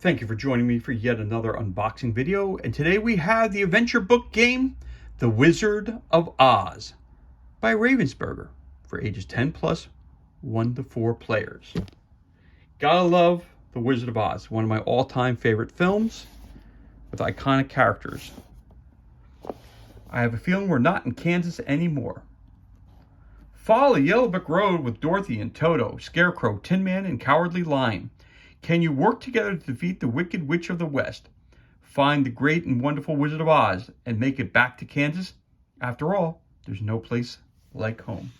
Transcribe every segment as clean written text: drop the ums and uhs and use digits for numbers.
Thank you for joining me for yet another unboxing video, and today we have the adventure book game, The Wizard of Oz by Ravensburger for ages 10 plus, 1 to 4 players. Gotta love The Wizard of Oz, one of my all-time favorite films with iconic characters. I have a feeling we're not in Kansas anymore. Follow Yellow Brick Road with Dorothy and Toto, Scarecrow, Tin Man, and Cowardly Lion. Can you work together to defeat the Wicked Witch of the West? Find the great and wonderful Wizard of Oz and make it back to Kansas? After all, there's no place like home.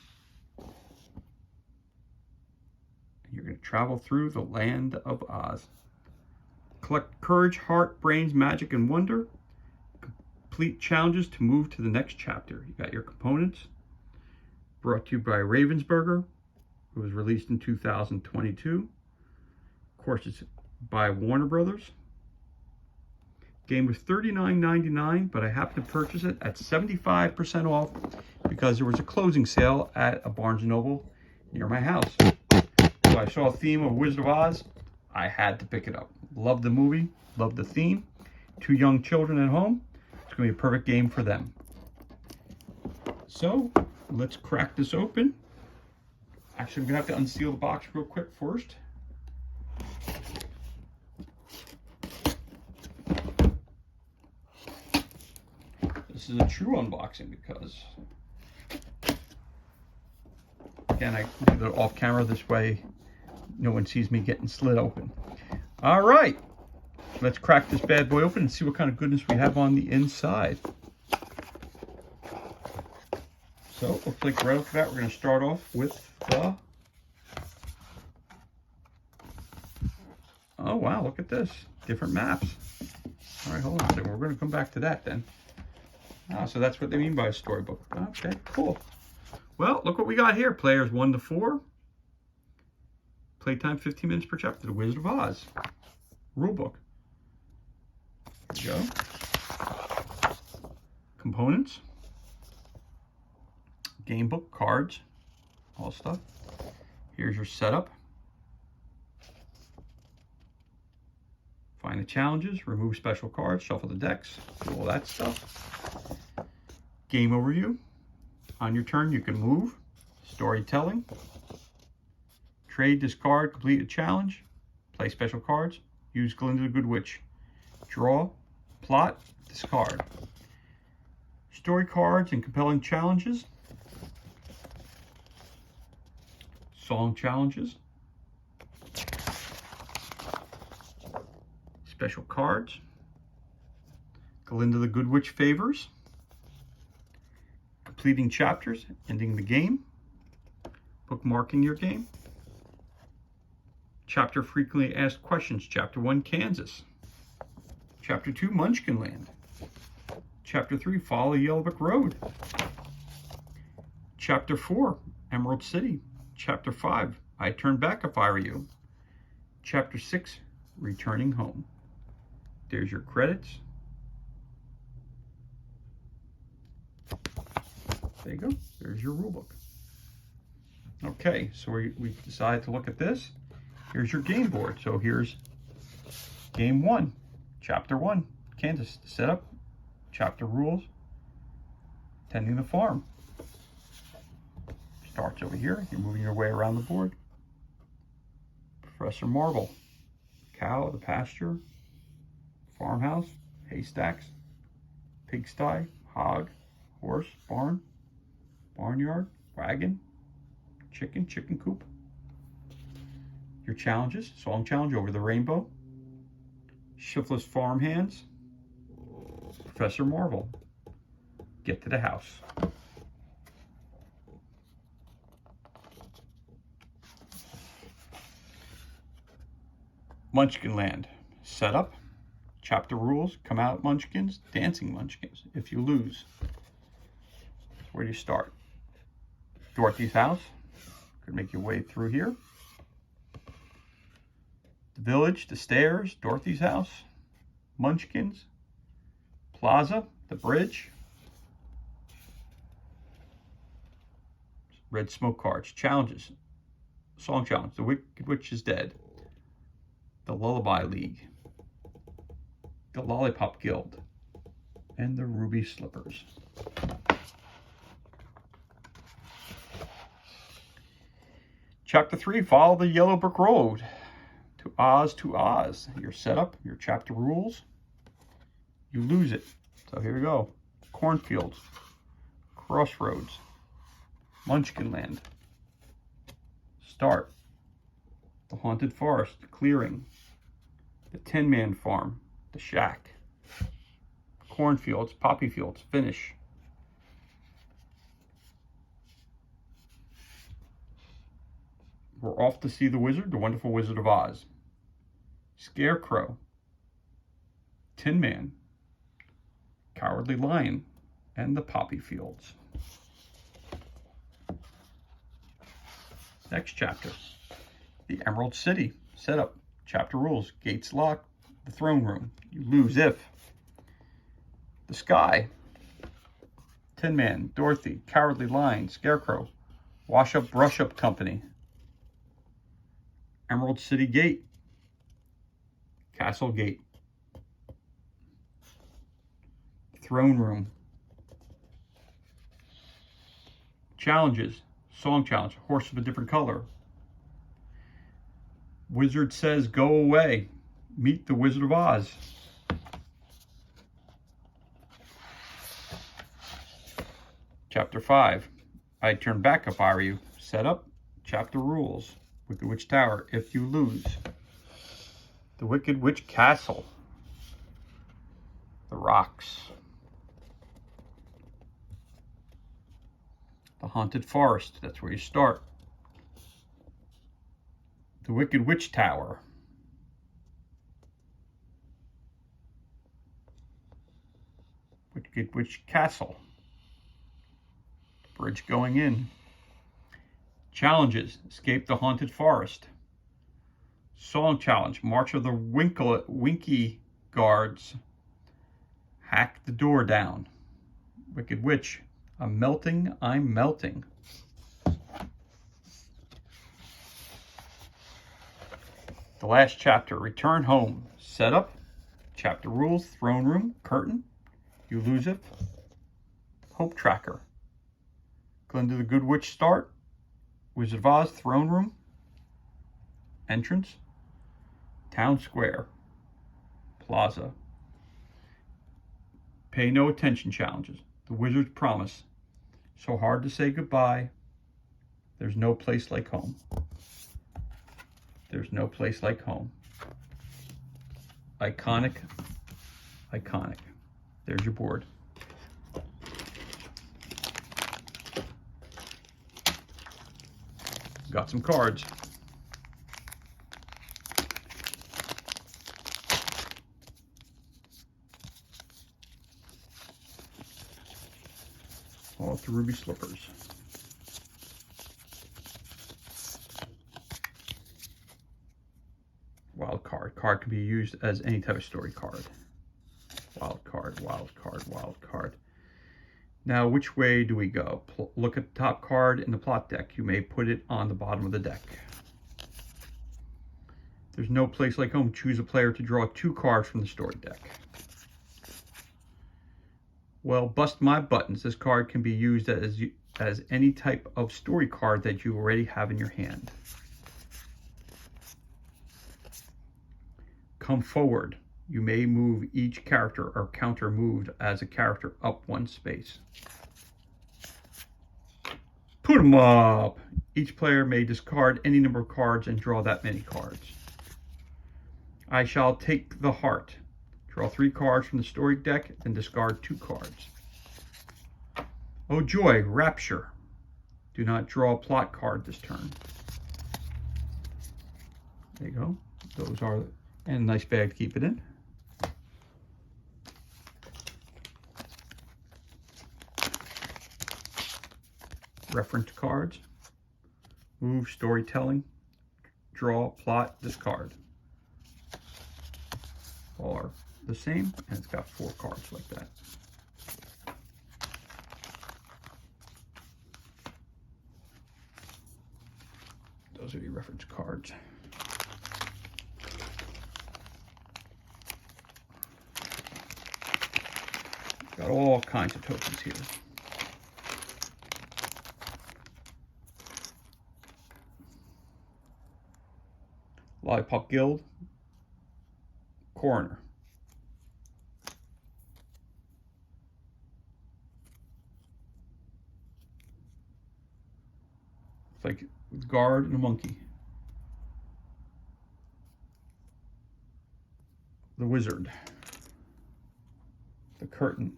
You're going to travel through the land of Oz. Collect courage, heart, brains, magic, and wonder. Complete challenges to move to the next chapter. You got your components. Brought to you by Ravensburger. It was released in 2022. Of course, it's by Warner Brothers. Game was $39.99, but I happened to purchase it at 75% off because there was a closing sale at a Barnes & Noble near my house. So I saw a theme of Wizard of Oz. I had to pick it up. Loved the movie, loved the theme. 2 young children at home. It's going to be a perfect game for them. So let's crack this open. Actually, I'm going to have to unseal the box real quick first. This is a true unboxing because, again, I do it off camera. This way no one sees me getting slit open. All right, let's crack this bad boy open and see what kind of goodness we have on the inside. So looks like right off the bat we're going to start off with the, oh wow, look at this, different maps. All right, hold on a second, we're going to come back to that then. Ah, so that's what they mean by a storybook. Okay, cool. Well, look what we got here. Players 1 to 4. Playtime 15 minutes per chapter. The Wizard of Oz. Rulebook. There you go. Components. Game book, cards, all stuff. Here's your setup. Find the challenges, remove special cards, shuffle the decks, do all that stuff. Game overview. On your turn, you can move. Storytelling. Trade, discard, complete a challenge. Play special cards. Use Glinda the Good Witch. Draw, plot, discard. Story cards and compelling challenges. Song challenges. Special cards. Glinda the Good Witch favors. Completing chapters, ending the game. Bookmarking your game. Chapter frequently asked questions. Chapter 1, Kansas. Chapter 2, Munchkinland. Chapter 3, Follow Yellow Brick Road. Chapter 4, Emerald City. Chapter 5, I'd Turn Back If I Were You. Chapter 6, Returning Home. There's your credits. There you go. There's your rule book. Okay, so we decided to look at this. Here's your game board. So here's game 1, chapter 1, Kansas. Setup, chapter rules, tending the farm. Starts over here. You're moving your way around the board. Professor Marvel. Cow, the pasture, farmhouse, haystacks, pigsty, hog, horse, barn, barnyard, wagon, chicken, chicken coop. Your challenges, song challenge, Over the Rainbow, Shiftless Farmhands, Professor Marvel, Get to the House. Munchkinland, setup, chapter rules, come out Munchkins, dancing Munchkins. If you lose, where do you start? Dorothy's house, could make your way through here. The village, the stairs, Dorothy's house, Munchkins, plaza, the bridge, red smoke cards, challenges, song challenge, The Wicked Witch is Dead, the Lullaby League, the Lollipop Guild, and the Ruby Slippers. Chapter 3, Follow the Yellow Brick Road to Oz. Your setup, your chapter rules. You lose it. So here we go. Cornfields, Crossroads, Munchkinland, Start, the Haunted Forest, Clearing, the Tin Man Farm, the Shack, Cornfields, Poppy Fields, Finish, We're Off to See the Wizard, the Wonderful Wizard of Oz, Scarecrow, Tin Man, Cowardly Lion, and the Poppy Fields. Next chapter, the Emerald City. Setup, chapter rules, gates locked, the throne room. You lose if the Sky, Tin Man, Dorothy, Cowardly Lion, Scarecrow, Wash Up Brush Up Company, Emerald City Gate, Castle Gate, Throne Room. Challenges, Song Challenge, Horse of a Different Color. Wizard Says Go Away, Meet the Wizard of Oz. Chapter 5, I'd Turn Back If I Were You. Setup, chapter rules, Wicked Witch Tower, if you lose. The Wicked Witch Castle, the Rocks, the Haunted Forest, that's where you start. The Wicked Witch Tower, Wicked Witch Castle, bridge going in. Challenges, Escape the Haunted Forest. Song Challenge, March of the Winky Guards, Hack the Door Down. Wicked Witch, I'm Melting, I'm Melting. The last chapter, Return Home. Setup, chapter rules, Throne Room, Curtain, you lose it. Hope Tracker, Glinda the Good Witch Start, Wizard of Oz, Throne Room, Entrance, Town Square, Plaza. Pay No Attention Challenges, The Wizard's Promise, So Hard to Say Goodbye, There's No Place Like Home. There's No Place Like Home. Iconic, iconic. There's your board. Got some cards. All the Ruby Slippers. Wild card. Card can be used as any type of story card. Wild card, wild card, wild card. Now, which way do we go? Look at the top card in the plot deck. You may put it on the bottom of the deck. There's No Place Like Home. Choose a player to draw 2 cards from the story deck. Well, bust my buttons. This card can be used as any type of story card that you already have in your hand. Come Forward. You may move each character or counter moved as a character up 1 space. Put 'em up. Each player may discard any number of cards and draw that many cards. I Shall Take the Heart. Draw 3 cards from the story deck, then discard 2 cards. Oh Joy, Rapture. Do not draw a plot card this turn. There you go. Those are, and a nice bag to keep it in. Reference cards. Move, storytelling. Draw, plot, discard. All are the same, and it's got 4 cards like that. Those are your reference cards. all kinds of tokens here. Lollipop Guild, Coroner. It's like a guard and a monkey. The Wizard. The Curtain.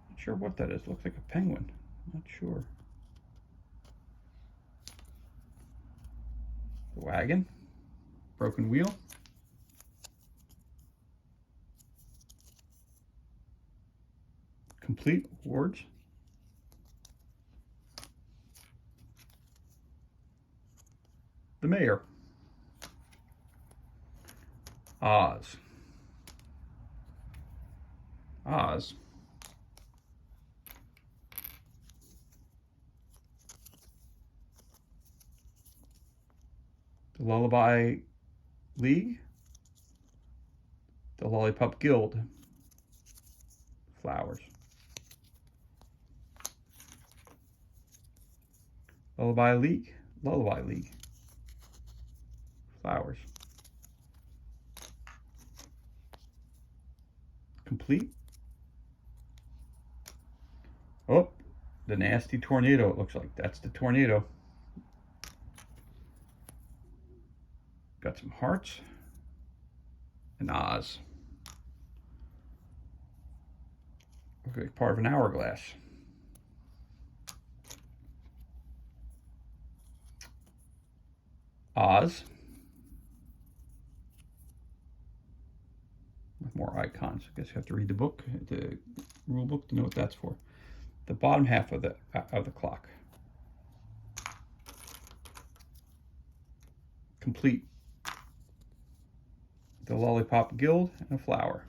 Not sure what that is. Looks like a penguin. Not sure. The Wagon. Broken Wheel. Complete Awards. The Mayor. Oz. Oz. The Lullaby League. The Lollipop Guild. Flowers. Lullaby League. Lullaby League. Flowers. Complete. Oh, the Nasty Tornado, it looks like. That's the tornado. Got some hearts. And Oz. Looks like part of an hourglass. Oz. With more icons. I guess you have to read the book, the rule book, to know what that's for. The bottom half of the clock. Complete. The Lollipop Guild and a flower.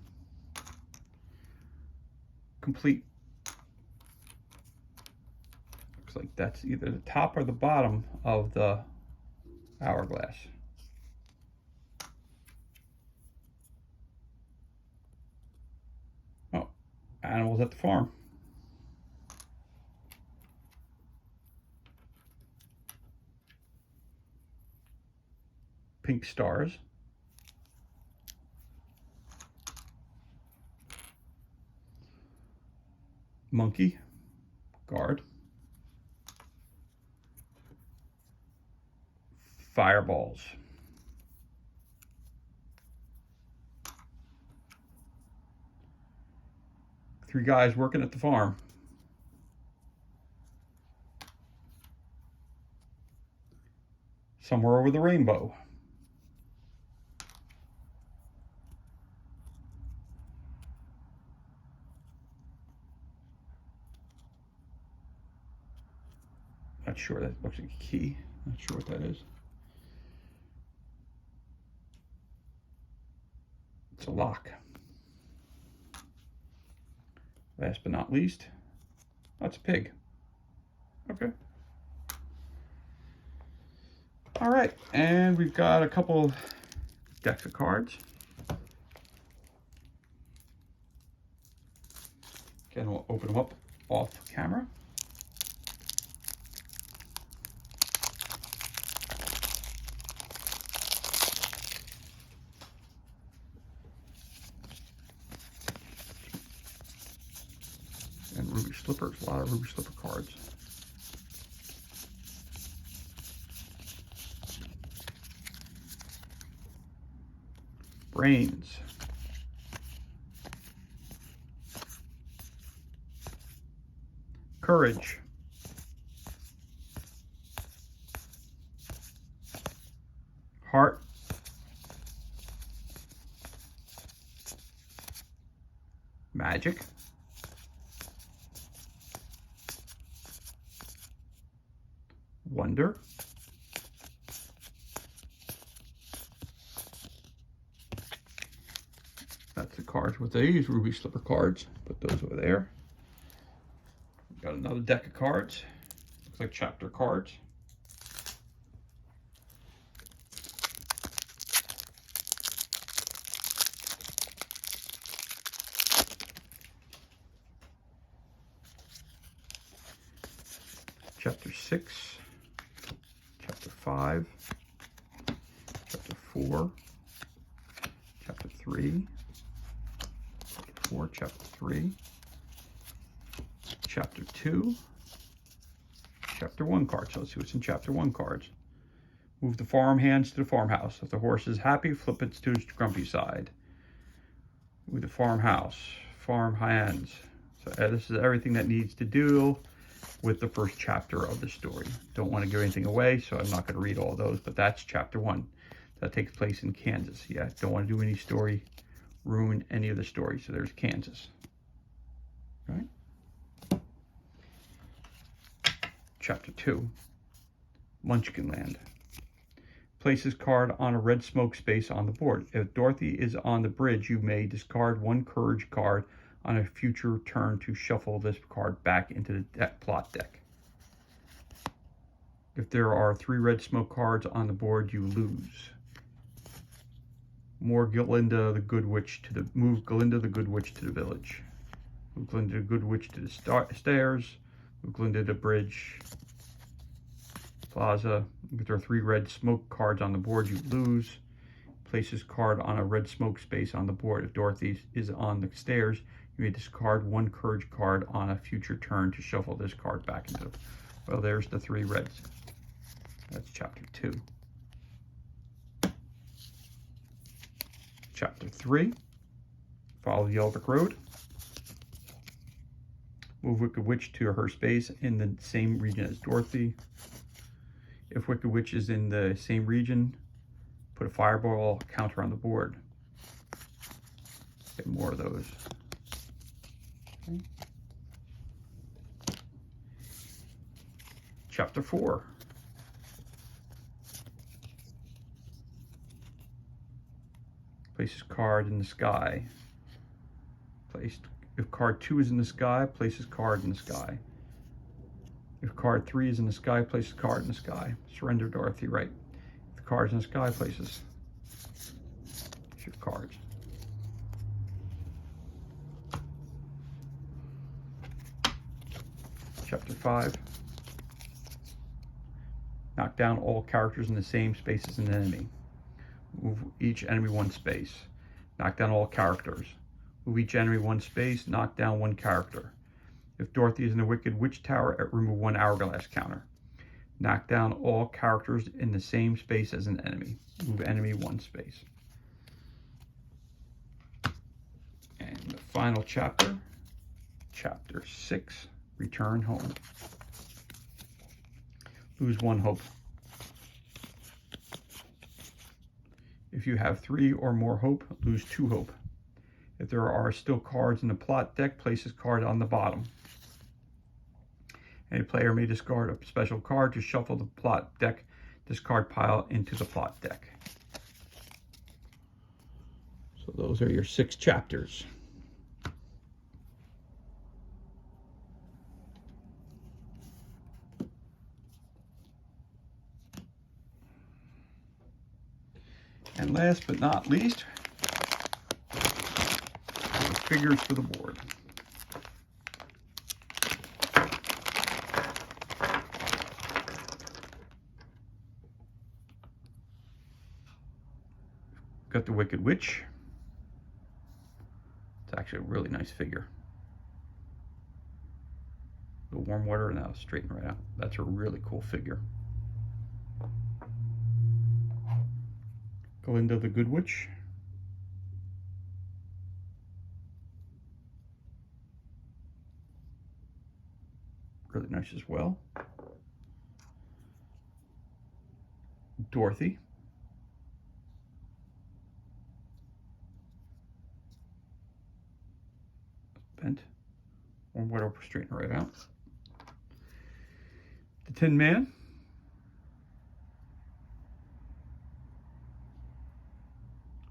Complete. Looks like that's either the top or the bottom of the hourglass. Oh, Animals at the Farm. Pink Stars. Monkey. Guard. Fireballs. Three guys working at the farm. Somewhere Over the Rainbow. Not sure, that looks like a key. Not sure what that is. It's a lock. Last but not least, that's a pig. Okay. All right, and we've got a couple decks of cards. Again, we'll open them up off camera. And Ruby Slippers, a lot of Ruby Slipper cards. Brains. Courage. Heart. Magic. Wonder. That's the cards with these Ruby Slipper cards. Put those over there. Got another deck of cards. Looks like chapter cards. Chapter 6, Chapter 5, Chapter 4, Chapter 3, Chapter 4, Chapter 3, Chapter 2, Chapter 1 cards. So let's see what's in Chapter 1 cards. Move the farm hands to the farmhouse. If the horse is happy, flip it to its grumpy side. Move the farmhouse, farm hands. So this is everything that needs to do with the first chapter of the story. Don't want to give anything away, so I'm not going to read all those, but that's Chapter 1. That takes place in Kansas. Yeah, don't want to do any story, ruin any of the story. So there's Kansas. Right? Chapter 2, Munchkinland. Place this card on a red smoke space on the board. If Dorothy is on the bridge, you may discard one courage card on a future turn to shuffle this card back into the plot deck. If there are 3 red smoke cards on the board, you lose. Move Glinda the Good Witch to the village. Move Glinda the Good Witch to the stairs. Move Glinda to the bridge. Plaza. If there are 3 red smoke cards on the board, you lose. Place this card on a red smoke space on the board. If Dorothy is on the stairs, you may discard one courage card on a future turn to shuffle this card back into the... Well, there's the 3 reds. That's Chapter 2. Chapter 3, Follow the Yellow Brick Road. Move Wicked Witch to her space in the same region as Dorothy. If Wicked Witch is in the same region, put a fireball counter on the board. Get more of those. Okay. Chapter 4. Place this card in the sky. If card 2 is in the sky, place this card in the sky. If card 3 is in the sky, place the card in the sky. Surrender Dorothy, right. If the card is in the sky, places your cards. Chapter 5. Knock down all characters in the same space as an enemy. Move each enemy 1 space. Knock down all characters. Move each enemy 1 space. Knock down 1 character. If Dorothy is in the Wicked Witch Tower, remove 1 hourglass counter. Knock down all characters in the same space as an enemy. Move enemy 1 space. And the final chapter, Chapter 6, Return Home. Lose 1 hope. If you have 3 or more hope, lose 2 hope. If there are still cards in the plot deck, place this card on the bottom. Any player may discard a special card to shuffle the plot deck discard pile into the plot deck. So those are your 6 chapters. And last but not least, the figures for the board. Got the Wicked Witch. It's actually a really nice figure. The warm water, and that'll straighten right out. That's a really cool figure. Glinda the Good Witch. Really nice as well. Dorothy. Bent. Warm water will straighten right out. The Tin Man.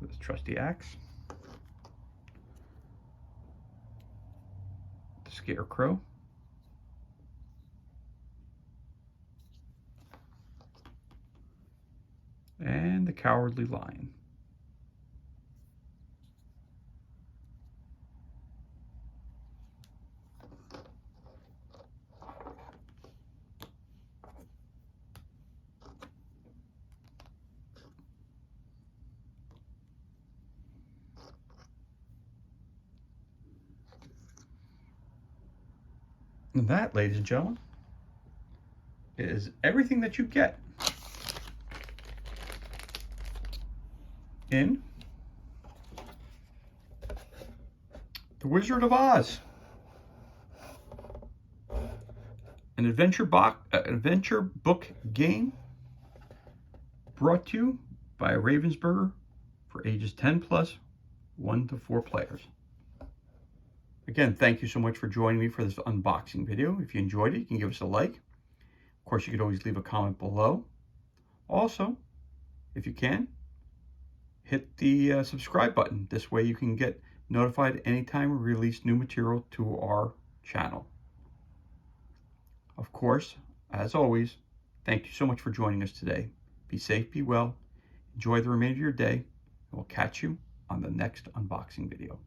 With his trusty axe. The Scarecrow. And the Cowardly Lion. And that, ladies and gentlemen, is everything that you get in The Wizard of Oz, an adventure book game brought to you by Ravensburger for ages 10 plus, 1 to 4 players. Again, thank you so much for joining me for this unboxing video. If you enjoyed it, you can give us a like. Of course, you could always leave a comment below. Also, if you can, hit the subscribe button. This way you can get notified anytime we release new material to our channel. Of course, as always, thank you so much for joining us today. Be safe, be well, enjoy the remainder of your day, and we'll catch you on the next unboxing video.